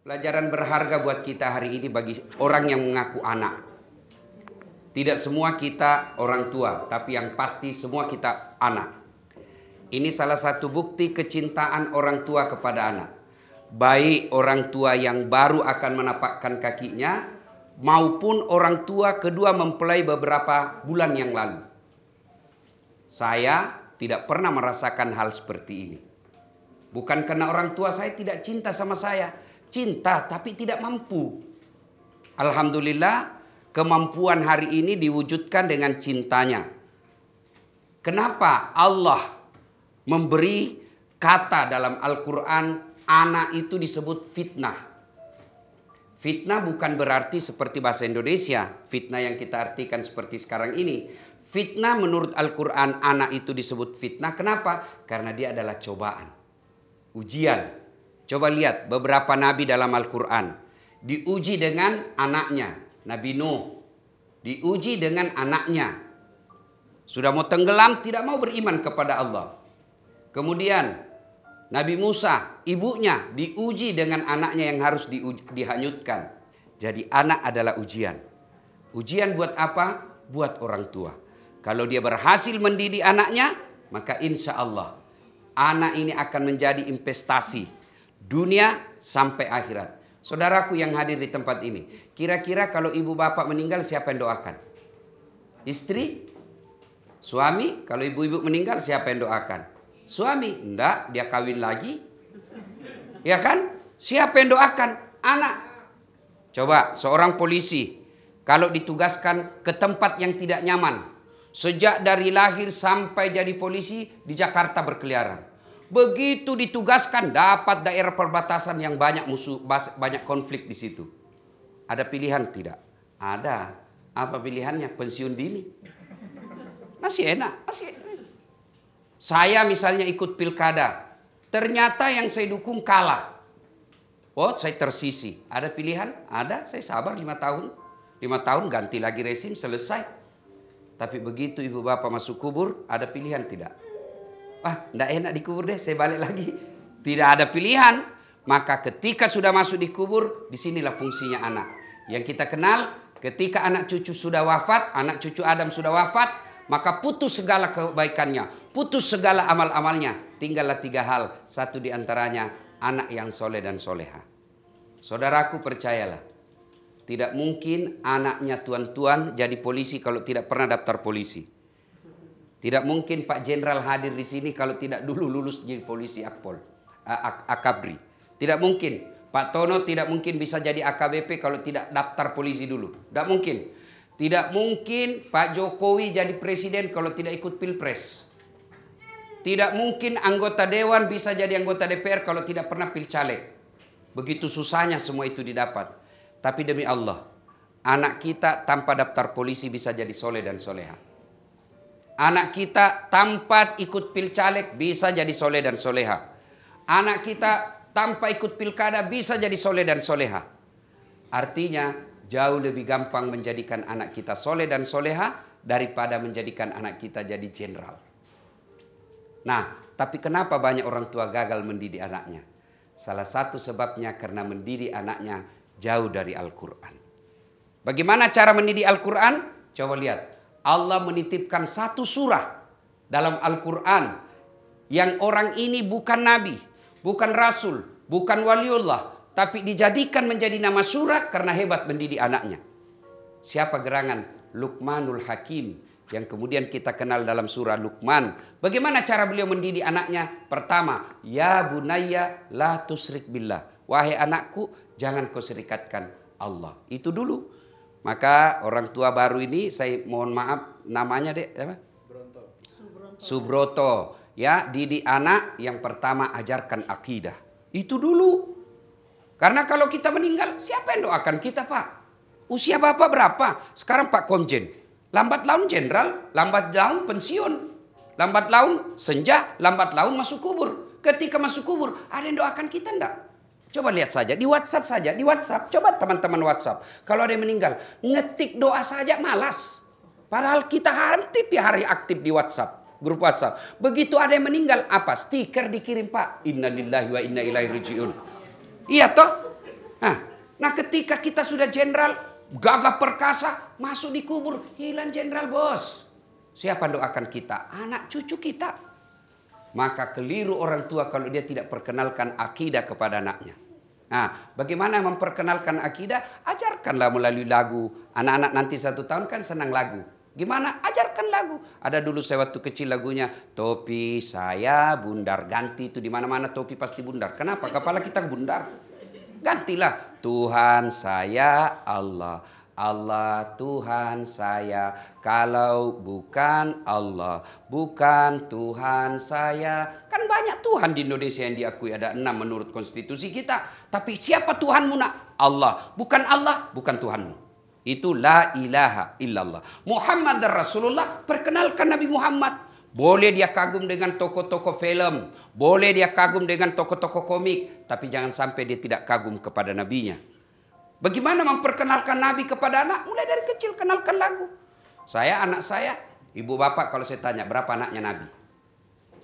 Pelajaran berharga buat kita hari ini bagi orang yang mengaku anak. Tidak semua kita orang tua, tapi yang pasti semua kita anak. Ini salah satu bukti kecintaan orang tua kepada anak. Baik orang tua yang baru akan menapakkan kakinya, maupun orang tua kedua mempelai beberapa bulan yang lalu. Saya tidak pernah merasakan hal seperti ini. Bukan karena orang tua saya tidak cinta sama saya. Cinta tapi tidak mampu. Alhamdulillah kemampuan hari ini diwujudkan dengan cintanya. Kenapa Allah memberi kata dalam Al-Quran anak itu disebut fitnah? Fitnah bukan berarti seperti bahasa Indonesia, fitnah yang kita artikan seperti sekarang ini. Fitnah menurut Al-Quran anak itu disebut fitnah. Kenapa? Karena dia adalah cobaan, ujian. Coba lihat beberapa nabi dalam Al-Quran. Diuji dengan anaknya. Nabi Nuh diuji dengan anaknya. Sudah mau tenggelam, tidak mau beriman kepada Allah. Kemudian Nabi Musa, ibunya diuji dengan anaknya yang harus dihanyutkan. Jadi anak adalah ujian. Ujian buat apa? Buat orang tua. Kalau dia berhasil mendidik anaknya, maka insya Allah anak ini akan menjadi investasi dunia sampai akhirat. Saudaraku yang hadir di tempat ini, kira-kira kalau ibu bapak meninggal siapa yang doakan? Istri? Suami? Kalau ibu-ibu meninggal siapa yang doakan? Suami? Enggak, dia kawin lagi. Ya kan? Siapa yang doakan? Anak. Coba seorang polisi kalau ditugaskan ke tempat yang tidak nyaman, sejak dari lahir sampai jadi polisi di Jakarta berkeliaran. Begitu ditugaskan dapat daerah perbatasan yang banyak musuh, banyak konflik di situ. Ada pilihan tidak? Ada. Apa pilihannya? Pensiun dini. Masih enak, masih enak. Saya misalnya ikut pilkada, ternyata yang saya dukung kalah. Oh, saya tersisi. Ada pilihan? Ada. Saya sabar 5 tahun. 5 tahun ganti lagi rezim, selesai. Tapi begitu ibu bapak masuk kubur, ada pilihan tidak? Enggak enak dikubur deh, saya balik lagi. Tidak ada pilihan. Maka ketika sudah masuk di kubur, disinilah fungsinya anak. Yang kita kenal, ketika anak cucu sudah wafat, anak cucu Adam sudah wafat, maka putus segala kebaikannya, putus segala amal-amalnya. Tinggallah 3 hal. Satu diantaranya, anak yang soleh dan soleha. Saudaraku percayalah, tidak mungkin anaknya tuan-tuan jadi polisi kalau tidak pernah daftar polisi. Tidak mungkin Pak Jenderal hadir di sini kalau tidak dulu lulus jadi polisi Akabri. Tidak mungkin. Pak Tono tidak mungkin bisa jadi AKBP kalau tidak daftar polisi dulu. Tidak mungkin. Tidak mungkin Pak Jokowi jadi presiden kalau tidak ikut pilpres. Tidak mungkin anggota dewan bisa jadi anggota DPR kalau tidak pernah pilcaleg. Begitu susahnya semua itu didapat. Tapi demi Allah, anak kita tanpa daftar polisi bisa jadi soleh dan soleha. Anak kita tanpa ikut pilcaleg bisa jadi soleh dan soleha. Anak kita tanpa ikut pilkada bisa jadi soleh dan soleha. Artinya jauh lebih gampang menjadikan anak kita soleh dan soleha daripada menjadikan anak kita jadi jenderal. Nah, tapi kenapa banyak orang tua gagal mendidik anaknya? Salah satu sebabnya karena mendidik anaknya jauh dari Al-Quran. Bagaimana cara mendidik Al-Quran? Coba lihat. Allah menitipkan satu surah dalam Al-Quran yang orang ini bukan nabi, bukan rasul, bukan waliullah, tapi dijadikan menjadi nama surah karena hebat mendidik anaknya. Siapa gerangan? Luqmanul Hakim yang kemudian kita kenal dalam surah Luqman. Bagaimana cara beliau mendidik anaknya? Pertama, ya bunayya la tusyrik billah. Wahai anakku, jangan kau serikatkan Allah. Itu dulu. Maka orang tua baru ini saya mohon maaf namanya dek apa? Subroto. Ya, didik anak yang pertama ajarkan akidah. Itu dulu. Karena kalau kita meninggal siapa yang doakan kita Pak? Usia Bapak berapa? Sekarang Pak Komjen. Lambat laun jenderal, lambat laun pensiun. Lambat laun senja, lambat laun masuk kubur. Ketika masuk kubur ada yang doakan kita enggak? Coba lihat saja, di WhatsApp saja, di WhatsApp. Coba teman-teman WhatsApp. Kalau ada yang meninggal, ngetik doa saja malas. Padahal kita hari aktif di WhatsApp, grup WhatsApp. Begitu ada yang meninggal, apa? Stiker dikirim Pak. Innalillahi wa inna ilaihi raji'un. Iya toh? Nah ketika kita sudah jenderal, gagah perkasa, masuk di kubur, hilang jenderal bos. Siapa doakan kita? Anak cucu kita. Maka keliru orang tua kalau dia tidak perkenalkan akidah kepada anaknya. Nah, bagaimana memperkenalkan akidah? Ajarkanlah melalui lagu. Anak-anak nanti 1 tahun kan senang lagu. Gimana? Ajarkan lagu. Ada dulu saya waktu kecil lagunya, topi saya bundar. Ganti itu di mana-mana topi pasti bundar. Kenapa? Kepala kita bundar. Gantilah, Tuhan saya Allah. Allah Tuhan saya, kalau bukan Allah, bukan Tuhan saya. Kan banyak Tuhan di Indonesia yang diakui, ada 6 menurut konstitusi kita. Tapi siapa Tuhanmu nak? Allah. Bukan Allah, bukan Tuhanmu. Itu la ilaha illallah. Muhammad dan Rasulullah, perkenalkan Nabi Muhammad. Boleh dia kagum dengan tokoh-tokoh film, boleh dia kagum dengan tokoh-tokoh komik, tapi jangan sampai dia tidak kagum kepada nabinya. Bagaimana memperkenalkan Nabi kepada anak? Mulai dari kecil kenalkan lagu. Anak saya, ibu bapak kalau saya tanya berapa anaknya Nabi?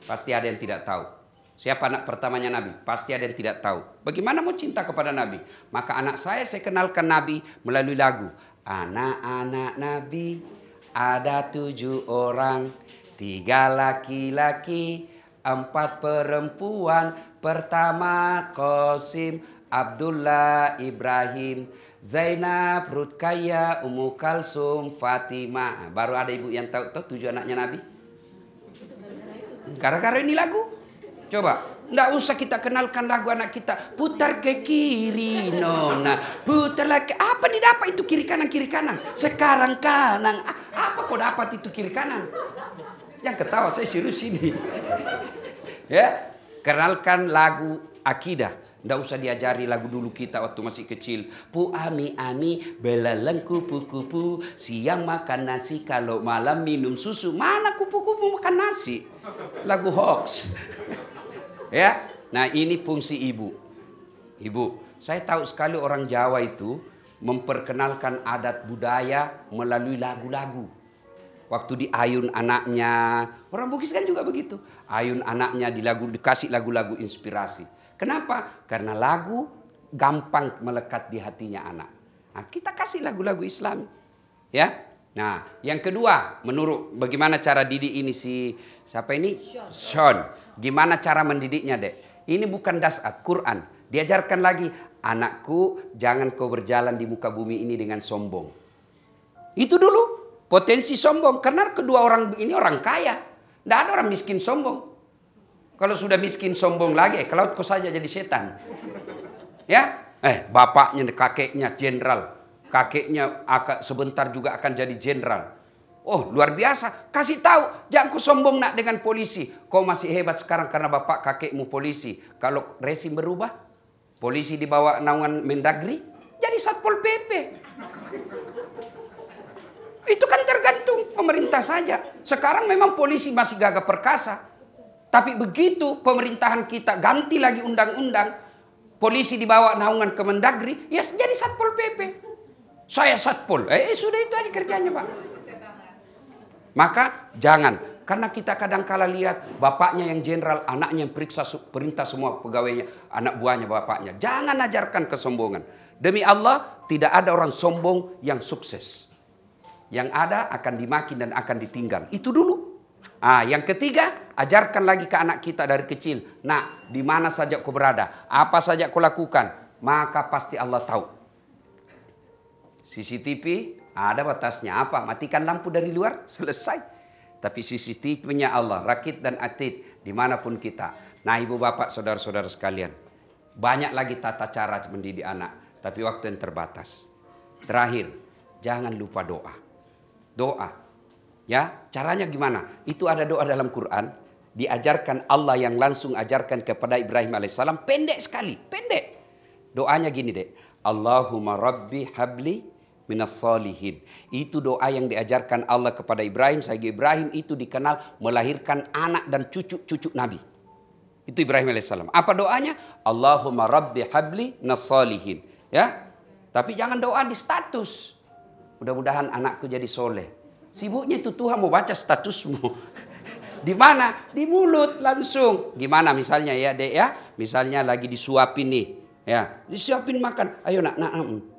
Pasti ada yang tidak tahu. Siapa anak pertamanya Nabi? Pasti ada yang tidak tahu. Bagaimana mau cinta kepada Nabi? Maka anak saya kenalkan Nabi melalui lagu. Anak-anak Nabi ada 7 orang, 3 laki-laki, 4 perempuan. Pertama Qasim, Abdullah, Ibrahim, Zainab, Rutkaya, Ummu Kalsum, Fatimah. Baru ada ibu yang tahu 7 anaknya Nabi. Gara-gara ini lagu. Coba, nggak usah kita kenalkan lagu anak kita. Putar ke kiri, nona. Putar lagi. Apa didapat itu kiri kanan, kiri kanan? Sekarang kanan. Apa kau dapat itu kiri kanan? Jangan ketawa, saya serius ini. Ya, kenalkan lagu akidah. Nggak usah diajari lagu dulu kita waktu masih kecil. Pu ami ami belalang kupu-kupu, siang makan nasi, kalau malam minum susu. Mana kupu-kupu makan nasi? Lagu hoax. Ya, nah ini fungsi ibu. Ibu, saya tahu sekali orang Jawa itu memperkenalkan adat budaya melalui lagu-lagu. Waktu diayun anaknya, orang Bugis kan juga begitu. Ayun anaknya dikasih lagu-lagu inspirasi. Kenapa? Karena lagu gampang melekat di hatinya anak. Nah, kita kasih lagu-lagu Islam. Ya. Nah, yang kedua, menurut bagaimana cara didik ini siapa ini? Sean. Gimana cara mendidiknya, Dek? Ini bukan dasar Quran. Diajarkan lagi, anakku, jangan kau berjalan di muka bumi ini dengan sombong. Itu dulu. Potensi sombong. Karena kedua orang ini orang kaya. Tidak ada orang miskin sombong. Kalau sudah miskin sombong lagi, kalau kau saja jadi setan. Ya, bapaknya, kakeknya jenderal, kakeknya sebentar juga akan jadi jenderal. Oh, luar biasa. Kasih tahu, jangan kau sombong nak dengan polisi. Kau masih hebat sekarang karena bapak kakekmu polisi. Kalau rezim berubah, polisi di bawah naungan Mendagri, jadi Satpol PP. Itu kan tergantung pemerintah saja. Sekarang memang polisi masih gagah perkasa. Tapi begitu pemerintahan kita ganti lagi undang-undang, polisi dibawa naungan Kemendagri, ya jadi Satpol PP. Saya Satpol, sudah itu aja kerjanya Pak. Maka jangan, karena kita kadang kala lihat bapaknya yang jenderal, anaknya yang perintah semua pegawainya, anak buahnya bapaknya. Jangan ajarkan kesombongan. Demi Allah, tidak ada orang sombong yang sukses. Yang ada akan dimaki dan akan ditinggal. Itu dulu. Yang ketiga, ajarkan lagi ke anak kita dari kecil. Nah, di mana saja kau berada, apa saja kau lakukan, maka pasti Allah tahu. CCTV ada batasnya apa? Matikan lampu dari luar, selesai. Tapi CCTV-nya Allah, rakit dan atid, dimanapun kita. Nah, ibu bapak, saudara-saudara sekalian, banyak lagi tata cara mendidik anak, tapi waktu yang terbatas. Terakhir, jangan lupa doa. Doa. Ya, caranya gimana? Itu ada doa dalam Quran, diajarkan Allah yang langsung ajarkan kepada Ibrahim alaihissalam, pendek sekali, pendek. Doanya gini, Dek. Allahumma rabbi habli minas solihin. Itu doa yang diajarkan Allah kepada Ibrahim, sehingga Ibrahim itu dikenal melahirkan anak dan cucu-cucu Nabi. Itu Ibrahim alaihissalam. Apa doanya? Allahumma rabbi habli minas solihin. Ya, tapi jangan doa di status. Mudah-mudahan anakku jadi soleh. Sibuknya itu Tuhan mau baca statusmu. Di mana? Di mulut langsung. Gimana misalnya ya, Dek ya? Misalnya lagi disuapin nih. Ya, disiapin makan. Ayo nak,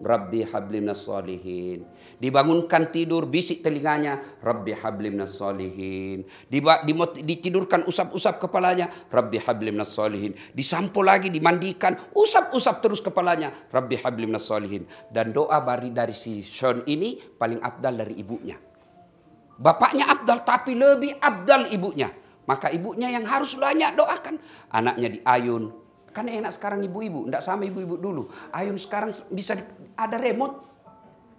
Rabbi habli minas sholihin. Dibangunkan tidur, bisik telinganya, Rabbi habli minas sholihin. Ditidurkan, usap-usap kepalanya, Rabbi habli minas sholihin. Disampo lagi, dimandikan, usap-usap terus kepalanya, Rabbi habli minas sholihin. Dan doa dari si Sean ini paling abdal dari ibunya. Bapaknya abdal, tapi lebih abdal ibunya. Maka ibunya yang harus banyak doakan. Anaknya diayun. Kan enak sekarang ibu-ibu, enggak sama ibu-ibu dulu. Ayun sekarang bisa ada remote.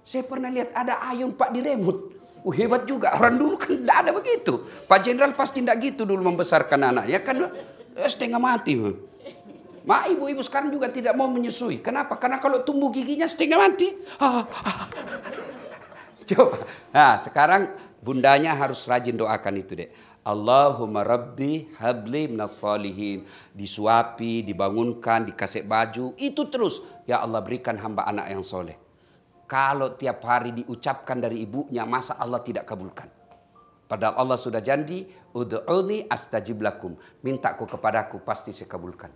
Saya pernah lihat ada ayun Pak di remote. Hebat juga. Orang dulu kan enggak ada begitu. Pak Jenderal pasti enggak gitu dulu membesarkan anaknya. Kan setengah mati. Mak ibu-ibu sekarang juga tidak mau menyusui. Kenapa? Karena kalau tumbuh giginya setengah mati. Coba. Nah sekarang bundanya harus rajin doakan itu deh. Allahumma Rabbi habli minas sholihin. Disuapi, dibangunkan, dikasih baju. Itu terus. Ya Allah berikan hamba anak yang soleh. Kalau tiap hari diucapkan dari ibunya, masa Allah tidak kabulkan? Padahal Allah sudah janji, ud'uni astajib lakum. Mintaku kepadaku, pasti saya kabulkan.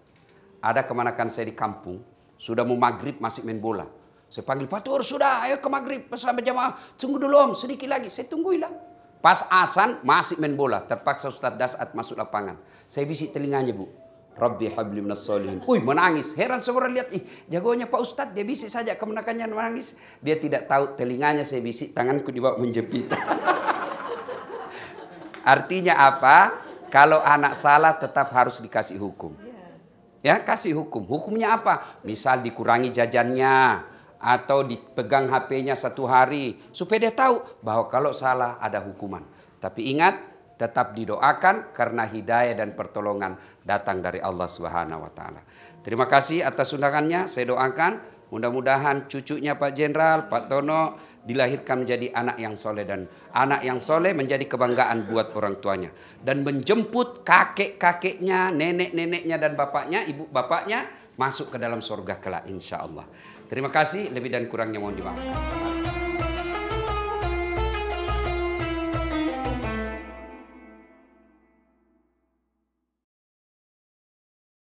Ada kemanakan saya di kampung, sudah mau maghrib masih main bola. Saya panggil, Pak Tur, sudah ayo ke maghrib bersama jamaah. Tunggu dulu om, sedikit lagi. Saya tungguilah. Pas azan masih main bola. Terpaksa Ustaz Dasat masuk lapangan. Saya bisik telinganya bu. Rabbi habli minas sholihin. Menangis. Heran semua orang lihat. Jagonya Pak Ustaz. Dia bisik saja kemenakannya menangis. Dia tidak tahu telinganya saya bisik. Tanganku dibawa menjepit. Artinya apa? Kalau anak salah tetap harus dikasih hukum. Ya kasih hukum. Hukumnya apa? Misal dikurangi jajannya. Atau dipegang HP-nya 1 hari. Supaya dia tahu bahwa kalau salah ada hukuman. Tapi ingat, tetap didoakan karena hidayah dan pertolongan datang dari Allah Subhanahu wa taala. Terima kasih atas undangannya. Saya doakan mudah-mudahan cucunya Pak Jenderal, Pak Tono dilahirkan menjadi anak yang soleh. Dan anak yang soleh menjadi kebanggaan buat orang tuanya. Dan menjemput kakek-kakeknya, nenek-neneknya dan bapaknya, ibu bapaknya masuk ke dalam surga kelak insya Allah. Terima kasih, lebih dan kurangnya mohon dimaafkan.